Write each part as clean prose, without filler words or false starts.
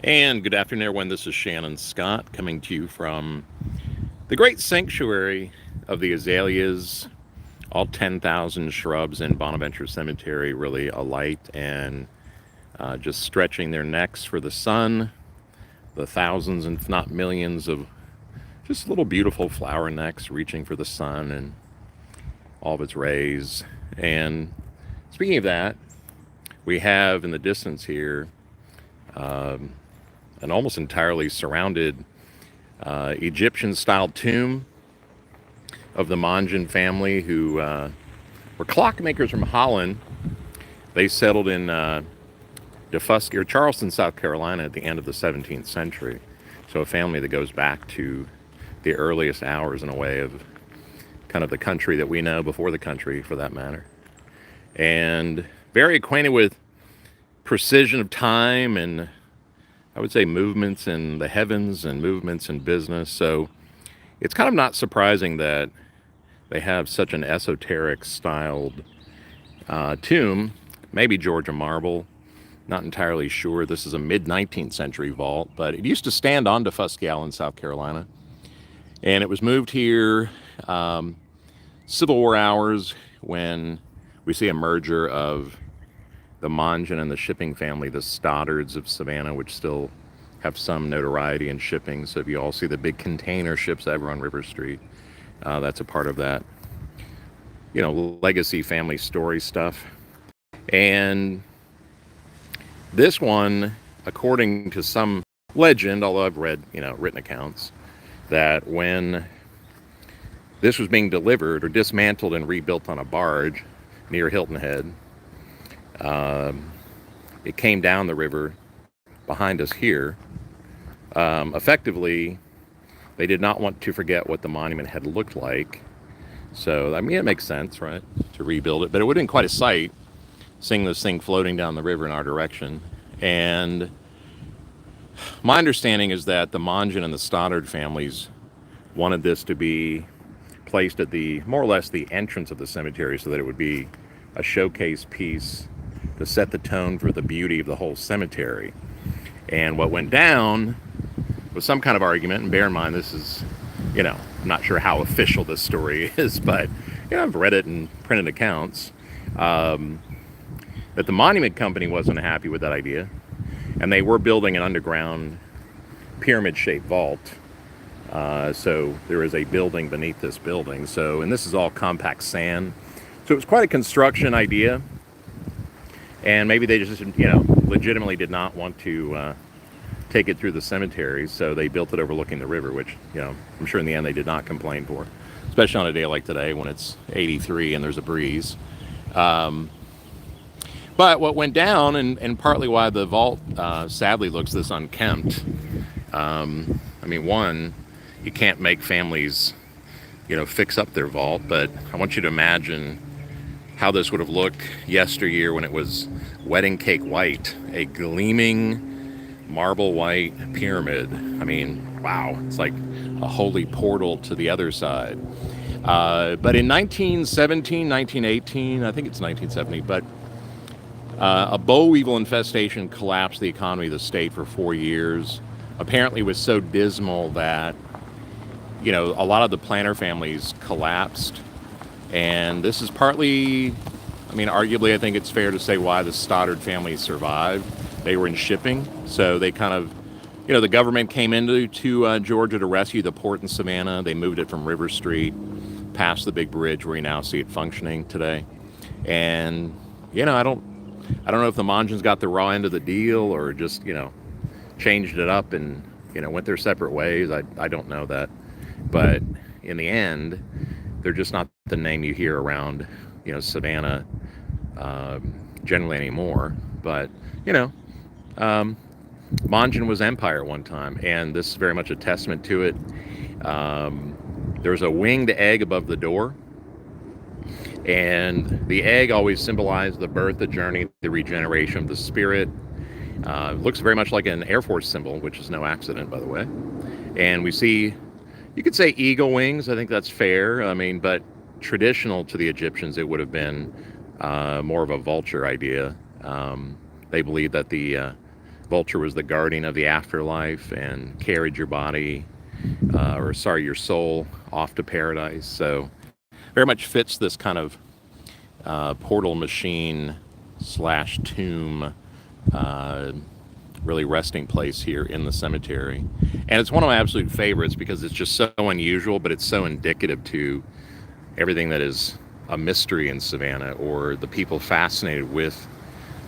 And good afternoon, everyone. This is Shannon Scott coming to you from the great sanctuary of the azaleas, all 10,000 shrubs in Bonaventure Cemetery, really alight and just stretching their necks for the sun. The thousands, if not millions, of just little beautiful flower necks reaching for the sun and all of its rays. And speaking of that, we have in the distance here an almost entirely surrounded Egyptian style tomb of the Monjan family who were clockmakers from Holland. They settled in Defusky or Charleston, South Carolina at the end of the 17th century. So a family that goes back to the earliest hours in a way of kind of the country that we know before the country for that matter. And very acquainted with precision of time and I would say movements in the heavens and movements in business. So it's kind of not surprising that they have such an esoteric styled tomb, maybe Georgia marble. Not entirely sure. This is a mid-19th century vault, but it used to stand on Defusky Island, South Carolina. And it was moved here Civil War hours when we see a merger of the Monjan and the shipping family, the Stoddards of Savannah, which still have some notoriety in shipping. So if you all see the big container ships ever on River Street, that's a part of that, legacy family story stuff. And this one, according to some legend, although I've read, written accounts, that when this was being delivered or dismantled and rebuilt on a barge near Hilton Head, it came down the river behind us here. Effectively, they did not want to forget what the monument had looked like. So, it makes sense, right, to rebuild it. But it would have been quite a sight, seeing this thing floating down the river in our direction. And my understanding is that the Monjan and the Stoddard families wanted this to be placed at the, more or less, the entrance of the cemetery so that it would be a showcase piece to set the tone for the beauty of the whole cemetery. And what went down was some kind of argument, and bear in mind this is, I'm not sure how official this story is, but I've read it in printed accounts, that the monument company wasn't happy with that idea, and they were building an underground pyramid-shaped vault. So there is a building beneath this building. So, and this is all compact sand. So it was quite a construction idea. And maybe they just, legitimately did not want to take it through the cemetery. So they built it overlooking the river, which, I'm sure in the end they did not complain for. Especially on a day like today when it's 83 and there's a breeze. But what went down, and partly why the vault sadly looks this unkempt, one, you can't make families, fix up their vault, but I want you to imagine how this would have looked yesteryear when it was wedding cake white, a gleaming marble white pyramid. Wow, it's like a holy portal to the other side. But in 1917, 1918, I think it's 1970, but a boll weevil infestation collapsed the economy of the state for 4 years. Apparently it was so dismal that, a lot of the planter families collapsed. And this is partly, arguably, I think it's fair to say why the Stoddard family survived. They were in shipping, so they kind of, the government came into Georgia to rescue the port in Savannah. They moved it from River Street past the big bridge where you now see it functioning today. And, I don't know if the Monjans got the raw end of the deal or just, changed it up and, went their separate ways. I don't know that. But in the end, they're just not the name you hear around, Savannah generally anymore. But, Monjan was empire at one time, and this is very much a testament to it. There's a winged egg above the door, and the egg always symbolized the birth, the journey, the regeneration of the spirit. Looks very much like an Air Force symbol, which is no accident, by the way. And we see, you could say eagle wings. I think that's fair. But traditional to the Egyptians, it would have been more of a vulture idea. They believed that the Vulture was the guardian of the afterlife and carried your body, your soul off to paradise. So very much fits this kind of portal machine slash tomb, really resting place here in the cemetery. And it's one of my absolute favorites because it's just so unusual, but it's so indicative to everything that is a mystery in Savannah, or the people fascinated with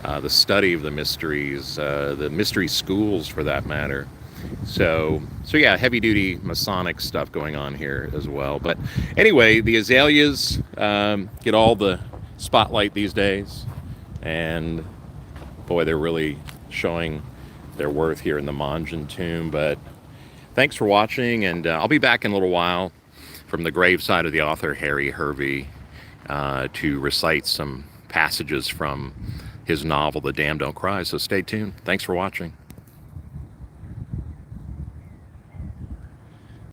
the study of the mysteries, the mystery schools for that matter. So yeah, heavy duty Masonic stuff going on here as well. But anyway, the azaleas get all the spotlight these days, and boy, they're really showing their worth here in the Monjan tomb. But thanks for watching, and I'll be back in a little while from the graveside of the author Harry Hervey to recite some passages from his novel The Damned Don't Cry. So stay tuned. Thanks for watching.